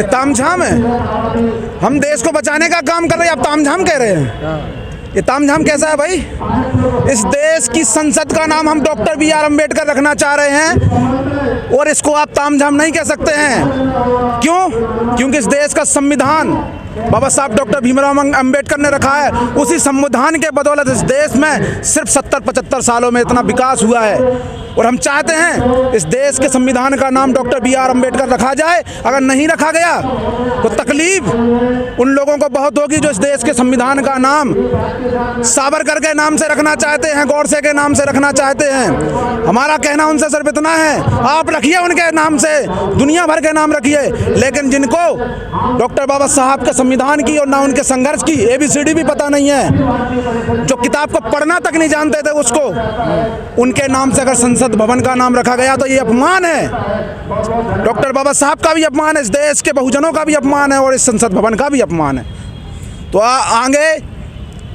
तामझाम है। हम देश को बचाने का काम कर रहे हैं, आप तामझाम कह रहे हैं। ये तामझाम कैसा है भाई? इस देश की संसद का नाम हम डॉक्टर बी.आर. अम्बेडकर रखना चाह रहे हैं और इसको आप तामझाम नहीं कह सकते हैं। क्यों? क्योंकि इस देश का संविधान बाबा साहब डॉक्टर भीमराव अम्बेडकर ने रखा है। उसी संविधान के बदौलत इस देश में सिर्फ 70-75 सालों में इतना विकास हुआ है और हम चाहते हैं इस देश के संविधान का नाम डॉक्टर बी.आर. अम्बेडकर रखा जाए। अगर नहीं रखा गया तो तकलीफ उन लोगों को बहुत होगी जो इस देश के संविधान का नाम सावरकर के नाम से रखना चाहते हैं, गौडसे के नाम से रखना चाहते हैं। हमारा कहना उनसे सिर्फ इतना है, आप रखिए उनके नाम से, दुनिया भर के नाम रखिए, लेकिन जिनको डॉक्टर बाबा साहब के संविधान की और ना उनके संघर्ष की ABCD भी पता नहीं है, जो किताब को पढ़ना तक नहीं जानते थे, उसको उनके नाम से अगर संसद भवन का नाम रखा गया तो ये अपमान है। डॉक्टर बाबा साहब का भी अपमान है, इस देश के बहुजनों का भी अपमान है और इस संसद भवन का भी अपमान है। तो आगे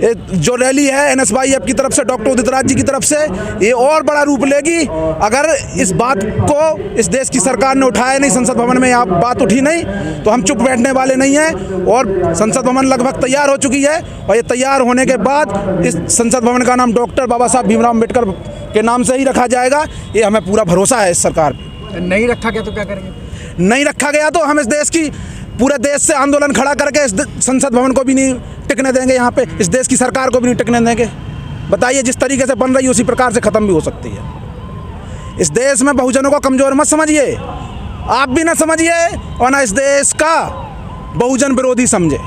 जो रैली है NSYF की तरफ से, डॉक्टर उदित राज जी की तरफ से, ये और बड़ा रूप लेगी अगर इस बात को इस देश की सरकार ने उठाया नहीं, संसद भवन में आप बात उठी नहीं, तो हम चुप बैठने वाले नहीं हैं। और संसद भवन लगभग तैयार हो चुकी है और ये तैयार होने के बाद इस संसद भवन का नाम डॉक्टर बाबा साहब भीमराव अम्बेडकर के नाम से ही रखा जाएगा। ये हमें पूरा भरोसा है इस सरकार पर। नहीं रखा गया तो क्या करेंगे? नहीं रखा गया तो हम इस देश की पूरे देश से आंदोलन खड़ा करके इस संसद भवन को भी नहीं टिकने देंगे, यहाँ पे इस देश की सरकार को भी नहीं टिकने देंगे। बताइए, जिस तरीके से बन रही है उसी प्रकार से ख़त्म भी हो सकती है। इस देश में बहुजनों को कमज़ोर मत समझिए, आप भी ना समझिए और ना इस देश का बहुजन विरोधी समझे,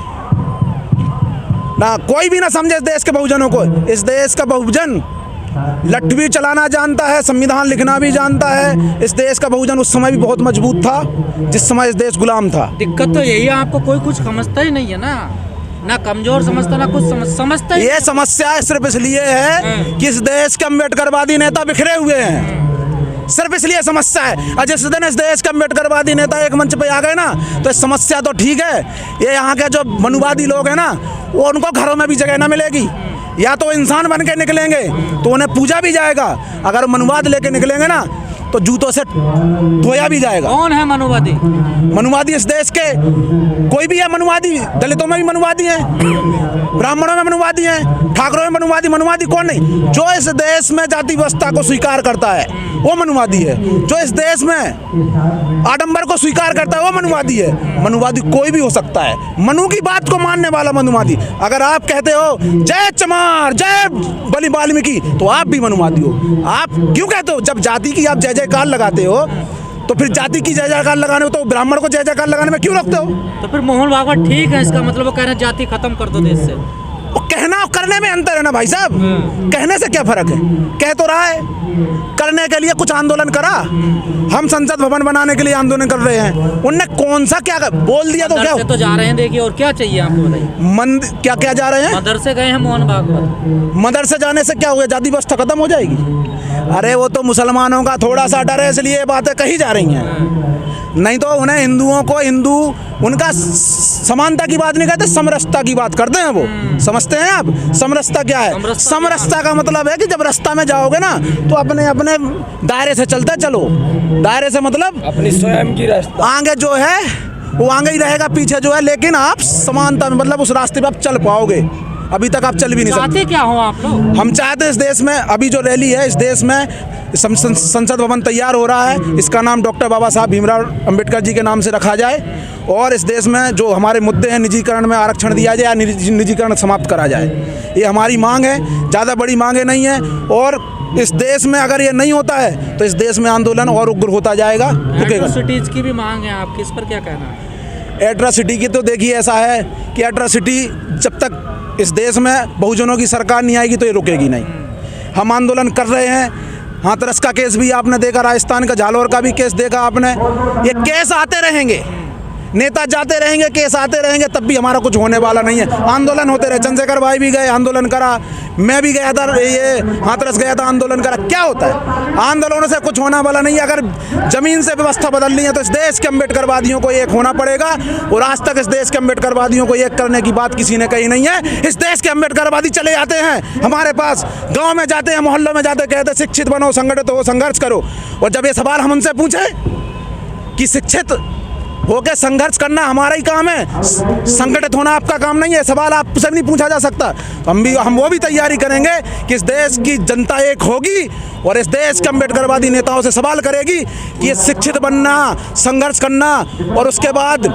ना कोई भी ना समझे इस देश के बहुजनों को। इस देश का बहुजन लठ भी चलाना जानता है, संविधान लिखना भी जानता है। इस देश का बहुजन उस समय भी बहुत मजबूत था जिस समय इस देश गुलाम था। दिक्कत तो यही है, आपको कोई कुछ समझता ही नहीं है ना कमजोर समझता ना कुछ समझता ही। ये समस्या सिर्फ इसलिए है कि इस देश के अम्बेडकरवादी नेता बिखरे हुए हैं, सिर्फ इसलिए समस्या है। और जिस दिन इस देश के अम्बेडकरवादी नेता एक मंच पे आ गए ना तो इस समस्या तो ठीक है। ये यहाँ के जो मनुवादी लोग हैं ना, वो उनको घरों में भी जगह ना मिलेगी। या तो इंसान बन के निकलेंगे तो उन्हें पूजा भी जाएगा, अगर मनुवाद लेके निकलेंगे ना तो जूतों से धोया भी जाएगा। कौन है मनुवादी? मनुवादी इस देश के कोई भी है मनुवादी। दलितों में भी मनुवादी हैं, ब्राह्मणों में मनुवादी हैं, ठाकरों में मनुवादी। मनुवादी कौन नहीं? जो इस देश में जाति व्यवस्था को स्वीकार करता है वो मनुवादी है। जो इस देश में आडंबर को स्वीकार करता है वो मनुवादी है। मनुवादी कोई भी हो सकता है, मनु की बात को मानने वाला मनुवादी। अगर आप कहते हो जय चमार, जय बलि वाल्मीकि, तो आप भी मनुवादी हो। आप क्यों कहते हो? जब जाति की आप जय जयकार लगाते हो तो फिर जाति की जय जयकार लगाने हो तो ब्राह्मण को जय जयकार लगाने में क्यों रोकते हो? तो फिर मोहन भागवत ठीक है, इसका मतलब वो कह रहे हैं जाति खत्म कर दो देश से। वो कहना और करने में अंतर है ना भाई साहब। कहने से क्या फर्क है? कह तो रहा है, करने के लिए कुछ आंदोलन करा। हम संसद भवन बनाने के लिए आंदोलन कर रहे हैं, उनने कौन सा क्या बोल दिया तो क्या? तो जा रहे हैं, देखिए और क्या चाहिए आपको बताइए। क्या क्या जा रहे हैं? मदरसे गए हैं मोहन भागवत। मदरसे जाने से क्या हुआ? जाति व्यवस्था खत्म हो जाएगी? अरे वो तो मुसलमानों का थोड़ा सा डर है इसलिए बातें कही जा रही हैं, नहीं तो उन्हें हिंदुओं को हिंदू उनका समानता की बात नहीं कहते, समरसता की बात करते हैं वो। समझते हैं आप समरसता क्या है? समरसता का मतलब है कि जब रास्ता में जाओगे ना तो अपने अपने दायरे से चलते चलो। दायरे से मतलब अपनी स्वयं की रास्ता, आगे जो है वो आगे ही रहेगा, पीछे जो है, लेकिन आप समानता में मतलब उस रास्ते पे आप चल पाओगे। अभी तक आप चल भी नहीं सकते। चाहते क्या हो आप लोग? हम चाहते हैं इस देश में अभी जो रैली है, इस देश में संसद भवन तैयार हो रहा है, इसका नाम डॉक्टर बाबा साहब भीमराव अम्बेडकर जी के नाम से रखा जाए और इस देश में जो हमारे मुद्दे हैं, निजीकरण में आरक्षण दिया जाए, निजीकरण समाप्त करा जाए। ये हमारी मांग है, ज़्यादा बड़ी मांगे नहीं है। और इस देश में अगर ये नहीं होता है तो इस देश में आंदोलन और उग्र होता जाएगा। एट्रोसिटीज की भी मांग है आपकी, इस पर क्या कहना है? एट्रोसिटी की तो देखिए ऐसा है कि एट्रोसिटी जब तक इस देश में बहुजनों की सरकार नहीं आएगी तो ये रुकेगी नहीं। हम आंदोलन कर रहे हैं। हाथरस का केस भी आपने देखा, राजस्थान का झालोर का भी केस देखा आपने। ये केस आते रहेंगे, नेता जाते रहेंगे, केस आते रहेंगे, तब भी हमारा कुछ होने वाला नहीं है। आंदोलन होते रहे, चंद्रशेखर भाई भी गए, आंदोलन करा, मैं भी गया था, ये हाथरस गया था, आंदोलन करा। क्या होता है? आंदोलनों से कुछ होने वाला नहीं है। अगर जमीन से व्यवस्था बदलनी है तो इस देश के अम्बेडकरवादियों को एक होना पड़ेगा और आज तक इस देश के अम्बेडकरवादियों को एक करने की बात किसी ने कही नहीं है। इस देश के अम्बेडकरवादी चले जाते हैं हमारे पास, गाँव में जाते हैं, मोहल्लों में जाते, कहते शिक्षित बनो, संगठित हो, संघर्ष करो। और जब ये सवाल हम उनसे पूछे कि शिक्षित होके संघर्ष करना हमारा ही काम है, संगठित होना आपका काम नहीं है। सवाल आपसे भी नहीं पूछा जा सकता। तो हम वो भी तैयारी करेंगे कि इस देश की जनता एक होगी और इस देश के अम्बेडकरवादी नेताओं से सवाल करेगी कि ये शिक्षित बनना, संघर्ष करना और उसके बाद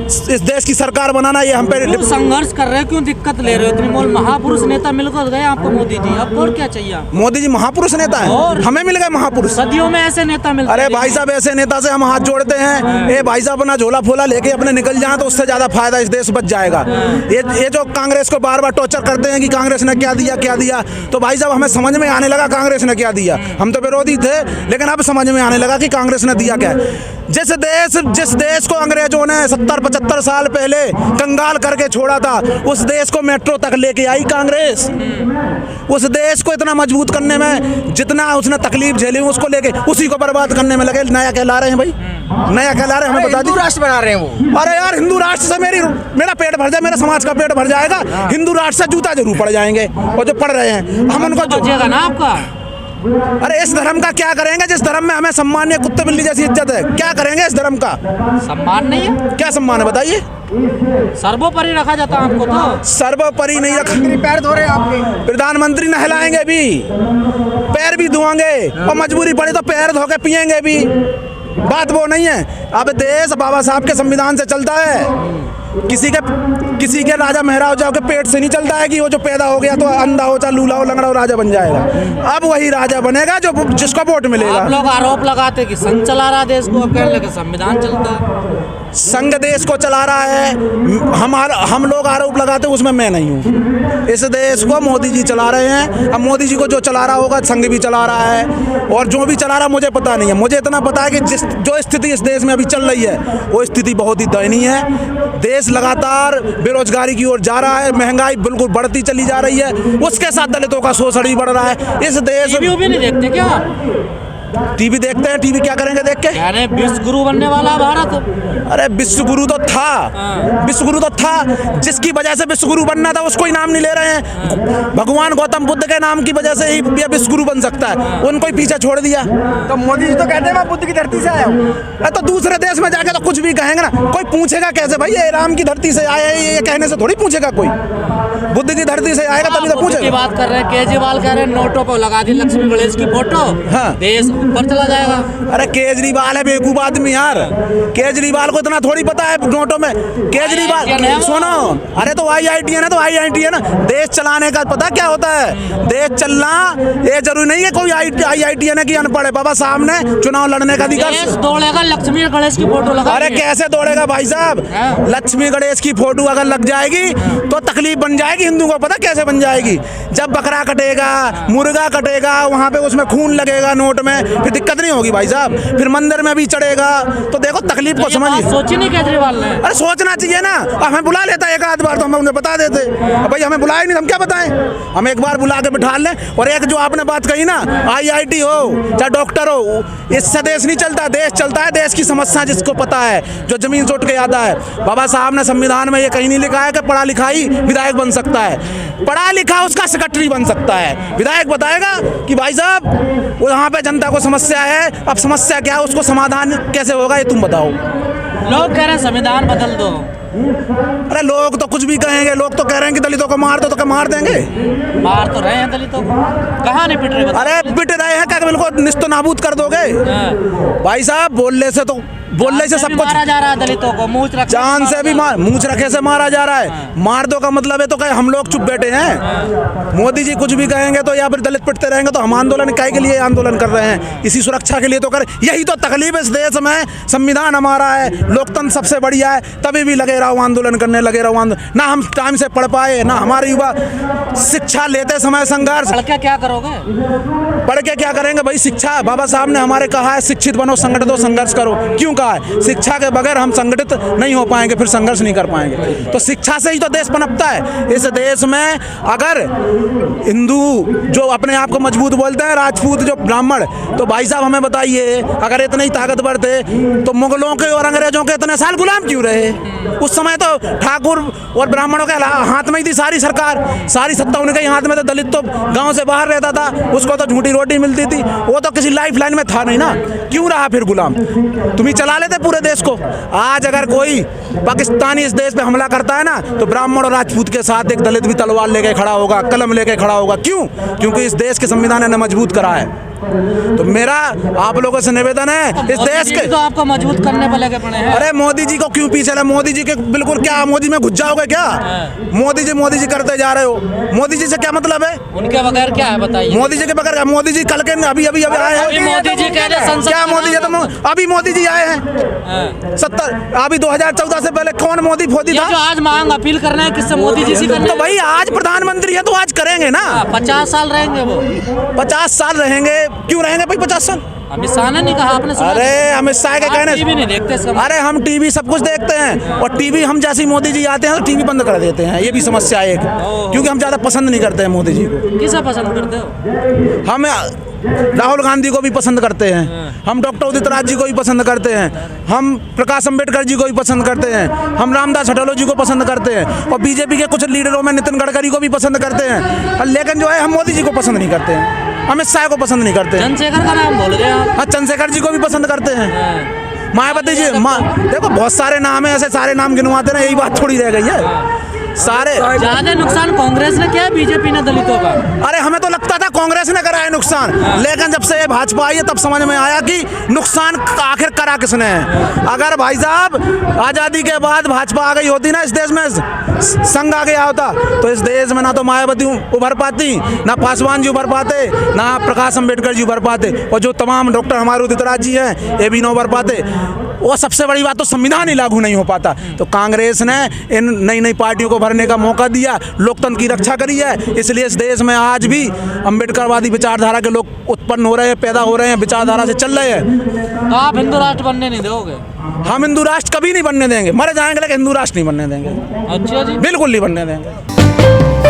इस देश की सरकार बनाना, ये हम पे संघर्ष कर रहे हो, क्यों दिक्कत ले रहे हो? इतने मोल महापुरुष नेता मिलकर गए आपको मोदी जी, अब और क्या चाहिए? मोदी जी महापुरुष नेता है, और हमें मिल गए महापुरुष। सदियों में ऐसे नेता मिलते अरे भाई साहब, ऐसे नेता से हम हाथ जोड़ते हैं। ये भाई साहब अपना झोला फोला लेके अपने निकल जाए तो उससे ज्यादा फायदा इस देश बच जाएगा। ये जो कांग्रेस को बार बार टॉर्चर करते हैं कि कांग्रेस ने क्या दिया, तो भाई साहब हमें समझ में आने लगा कांग्रेस ने क्या दिया। हम तो विरोधी थे, लेकिन अब समझ में आने लगा कि कांग्रेस ने दिया क्या। जिस देश को अंग्रेजों ने 70-75 साल पहले कंगाल करके छोड़ा था, उस देश को मेट्रो तक लेके आई कांग्रेस। उस देश को इतना मजबूत करने में जितना उसने तकलीफ झेली, उसको लेके उसी को बर्बाद करने में लगे। नया कहला रहे हैं भाई, नया कहला रहे हैं, हमें बता दी। हिंदू राष्ट्र बना रहे हैं वो। अरे यार, हिंदू राष्ट्र से मेरा पेट भर जाए, मेरे समाज का पेट भर जाएगा। हिंदू राष्ट्र से जूता जरूर पड़ जाएंगे, और जो पड़ रहे हैं हम उनको बचेगा ना आपका। अरे इस धर्म का क्या करेंगे जिस धर्म में हमें सम्मान है, कुत्ते बिल्ली जैसी इज्जत है? क्या करेंगे इस धर्म का? सम्मान नहीं है? क्या सम्मान है बताइए? सर्वोपरि रखा जाता है आपको तो। सर्वोपरि नहीं रखा। पैर धो रहे हैं आपके। प्रधानमंत्री नहलाएंगे भी, पैर भी धोएंगे, और मजबूरी पड़े तो पैर धो के पिएंगे भी। बात वो नहीं है। अब देश बाबा साहब के संविधान से चलता है। किसी के राजा महाराजाओं के पेट से नहीं चलता है कि वो जो पैदा हो गया तो अंधा हो, चाहे लूला हो, लंगड़ा हो, राजा बन जाएगा। अब वही राजा बनेगा जो जिसको वोट मिलेगा। आप लोग आरोप लगाते कि संघ चला रहा देश को, अब कहने लगे संविधान चलता है। संघ देश को चला रहा है, हम लोग आरोप लगाते हैं, उसमें मैं नहीं हूँ। इस देश को मोदी जी चला रहे हैं। अब मोदी जी को जो चला रहा होगा संघ भी चला रहा है, और जो भी चला रहा मुझे पता नहीं है। मुझे इतना पता है कि जो स्थिति इस देश में अभी चल रही है वो स्थिति बहुत ही दयनीय है। देश लगातार बेरोजगारी की ओर जा रहा है, महंगाई बिल्कुल बढ़ती चली जा रही है, उसके साथ दलितों का शोषण भी बढ़ रहा है। इस देश भी नहीं देखते क्या? टीवी देखते हैं, टीवी क्या करेंगे देख के? यानी विश्व गुरु बनने वाला भारत। अरे विश्व गुरु तो था, विश्व गुरु तो था, जिसकी वजह से विश्व गुरु बनना था उसको ही नाम नहीं ले रहे हैं। भगवान गौतम बुद्ध के नाम की वजह से ही विश्व गुरु बन सकता है, उनको ही पीछे छोड़ दिया। तो मोदी जी तो कहते हैं मैं बुद्ध की धरती से आया हूँ। तो दूसरे देश में जाके तो कुछ भी कहेंगे ना, कोई पूछेगा कैसे भाई ये राम की धरती से आया है? ये कहने से थोड़ी पूछेगा कोई। बुद्ध की धरती से आएगा तभी तो पूछेगा। की बात कर रहे हैं, केजरीवाल कह रहे हैं नोटों पर लगा दी लक्ष्मी गणेश की फोटो, हाँ। देश ऊपर चला जाएगा। अरे केजरीवाल है बेवकूफ आदमी यार, केजरीवाल को इतना थोड़ी पता है नोटों में। केजरीवाल सुनो, अरे तो IIT है ना, तो IIT है ना। देश चलाने का पता क्या होता है? देश चलना ये जरूरी नहीं है कोई IIT है ना कि अनपढ़ है। बाबा साहब ने चुनाव लड़ने का अधिकार। देश दौड़ेगा लक्ष्मी गणेश की फोटो लगा। अरे कैसे दौड़ेगा भाई साहब? लक्ष्मी गणेश की फोटो अगर लग जाएगी तो तकलीफ बन जाएगी हिंदू को। पता कैसे बन जाएगी? जब बकरा कटेगा, मुर्गा कटेगा, वहां पे उसमें खून लगेगा नोट में, फिर दिक्कत नहीं होगी भाई साहब। फिर मंदिर में भी चढ़ेगा, तो देखो तकलीफ को समझिए। सोची नहीं केजरीवाल ने? अरे सोचना चाहिए ना। हमें बुला लेता एक आध बार तो हम उन्हें बता देते। अब भाई हमें बुलाए नहीं, हम क्या बताएं? हम एक बार बुला के बिठा लें। और एक जो आपने बात कही ना, IIT हो चाहे डॉक्टर हो, इससे देश नहीं चलता। देश चलता है देश की समस्या जिसको पता है, जो जमीन जोट के आता है। बाबा साहब ने संविधान में ये कहीं नहीं लिखा है कि पढ़ा लिखा ही विधायक बन सकता है। पढ़ा लिखा उसका सेक्रेटरी बन सकता है। विधायक बताएगा कि भाई साहब वो यहाँ पे जनता को समस्या है, अब समस्या क्या है, उसको समाधान कैसे होगा ये तुम बताओ। लोग कह रहे हैं संविधान बदल दो। अरे लोग तो कुछ भी कहेंगे। लोग तो कह रहे हैं कि दलितों को मार दो, तो क्या मार देंगे? मार तो रहे हैं दलितों को, कहाँ नहीं पिट रहे? अरे पिट रहे हैं, क्या बिल्कुल निस्तो नाबूद कर दोगे? भाई साहब बोलने से सब कुछ मारा जा रहा है दलितों को, मूंछ रखे जान से भी मूंछ रखे से मारा जा रहा है। मार दो का मतलब है तो कहे हम लोग चुप बैठे हैं? मोदी जी कुछ भी कहेंगे तो या फिर दलित पिटते रहेंगे तो हम आंदोलन काहे के लिए आंदोलन कर रहे हैं? इसी सुरक्षा के लिए तो कर। यही तो तकलीफ इस देश में। संविधान हमारा है, लोकतंत्र सबसे बढ़िया है, तभी भी लगे रहो आंदोलन करने, लगे रहो आंदोलन। ना हम टाइम से पढ़ पाए, ना हमारे युवा शिक्षा लेते समय संघर्ष। पढ़ के क्या करोगे? पढ़ के क्या करेंगे भाई? शिक्षा बाबा साहब ने हमारे कहा है शिक्षित बनो, संगठित हो, संघर्ष करो। क्यों कहा है? शिक्षा के बगैर हम संगठित नहीं हो पाएंगे, फिर संघर्ष नहीं कर पाएंगे। तो शिक्षा से ही तो देश पनपता है। इस देश में अगर हिंदू जो अपने आप को मजबूत बोलते हैं, राजपूत जो ब्राह्मण, तो भाई साहब हमें बताइए अगर इतने ही ताकतवर थे तो मुगलों के और अंग्रेजों के इतने साल गुलाम क्यों रहे? उस समय तो ठाकुर और ब्राह्मणों के हाथ में ही थी सारी सरकार, सारी सत्ता उनके हाथ में। तो दलित तो गांव से बाहर रहता था, उसको तो झूठी रोटी मिलती थी, वो तो किसी लाइफ लाइन में था नहीं ना। क्यों रहा फिर गुलाम? तुम्हें चला चला लेते पूरे देश को। आज अगर कोई पाकिस्तानी इस देश पे हमला करता है ना, तो ब्राह्मण और राजपूत के साथ एक दलित भी तलवार लेके खड़ा होगा, कलम लेके खड़ा होगा। क्यों? क्योंकि इस देश के संविधान ने मजबूत करा है। तो मेरा आप लोगों से निवेदन है, इस देश के तो आपको मजबूत करने पर लगे पड़े हैं। अरे मोदी जी को क्यों पीछे रहे? मोदी जी के बिल्कुल क्या मोदी में घुस जाओगे क्या? मोदी जी करते जा रहे हो। मोदी जी से क्या मतलब है? उनके बगैर क्या है बताइए? मोदी जी के बगैर, मोदी जी कल के अभी अभी आए हैं। मोदी जी कह रहे संसद क्या मोदी जी? तो अभी मोदी जी आए हैं 70, अभी 2014 से पहले कौन मोदी फोदी था? जो आज मांग अपील कर रहे हैं किससे? मोदी जी से करने। तो भाई आज प्रधानमंत्री है तो आज करेंगे ना। 50 साल रहेंगे वो। 50 साल रहेंगे। क्यों रहेंगे भाई 50 साल? अमित शाह ने नहीं कहा, आपने सुना? अरे अमित शाह के कहने टीवी नहीं देखते इसका? अरे हम टीवी सब कुछ देखते हैं, और टीवी हम जैसे मोदी जी आते हैं तो टीवी बंद कर देते हैं। ये भी समस्या है एक, क्योंकि हम ज़्यादा पसंद नहीं करते हैं मोदी जी को। किसे पसंद करते हो? हम राहुल गांधी को भी पसंद करते हैं, हम डॉक्टर उदित राज जी को भी पसंद करते हैं, हम प्रकाश अम्बेडकर जी को भी पसंद करते हैं, हम रामदास अठावले जी को पसंद करते हैं, और बीजेपी के कुछ लीडरों में नितिन गडकरी को भी पसंद करते हैं। लेकिन जो है हम मोदी जी को पसंद नहीं करते हैं, अमित शाह को पसंद नहीं करते हैं। चंद्रशेखर का नाम बोल रहे हैं आप? हाँ, चंद्रशेखर जी को भी पसंद करते हैं। मायावती जी, देखो बहुत सारे नाम है, ऐसे सारे नाम गिनवाते ना, यही बात थोड़ी रह गई है। सारे ज्यादा नुकसान कांग्रेस ने किया, बीजेपी ने दलितों का? अरे हमें तो लगता था कांग्रेस ने करा है नुकसान, लेकिन जब से ये भाजपा आई है तब समझ में आया कि नुकसान आखिर करा किसने है। अगर भाई साहब आज़ादी के बाद भाजपा आ गई होती ना इस देश में, संघ आ गया होता, तो इस देश में ना तो मायावती उभर पाती, ना पासवान जी उभर पाते, ना प्रकाश अम्बेडकर जी उभर पाते, और जो तमाम डॉक्टर हमारे उदित राज जी हैं ये भी ना उभर पाते। वो सबसे बड़ी बात तो संविधान ही लागू नहीं हो पाता। तो कांग्रेस ने इन नई नई पार्टियों को भरने का मौका दिया, लोकतंत्र की रक्षा करी है। इसलिए इस देश में आज भी अम्बेडकरवादी विचारधारा के लोग उत्पन्न हो रहे हैं, पैदा हो रहे हैं, विचारधारा से चल रहे हैं। तो आप हिंदू राष्ट्र बनने नहीं दोगे? हम हिंदू राष्ट्र कभी नहीं बनने देंगे, मर जाएंगे लेकिन हिंदू राष्ट्र नहीं बनने देंगे। अच्छा जी, बिल्कुल नहीं बनने देंगे।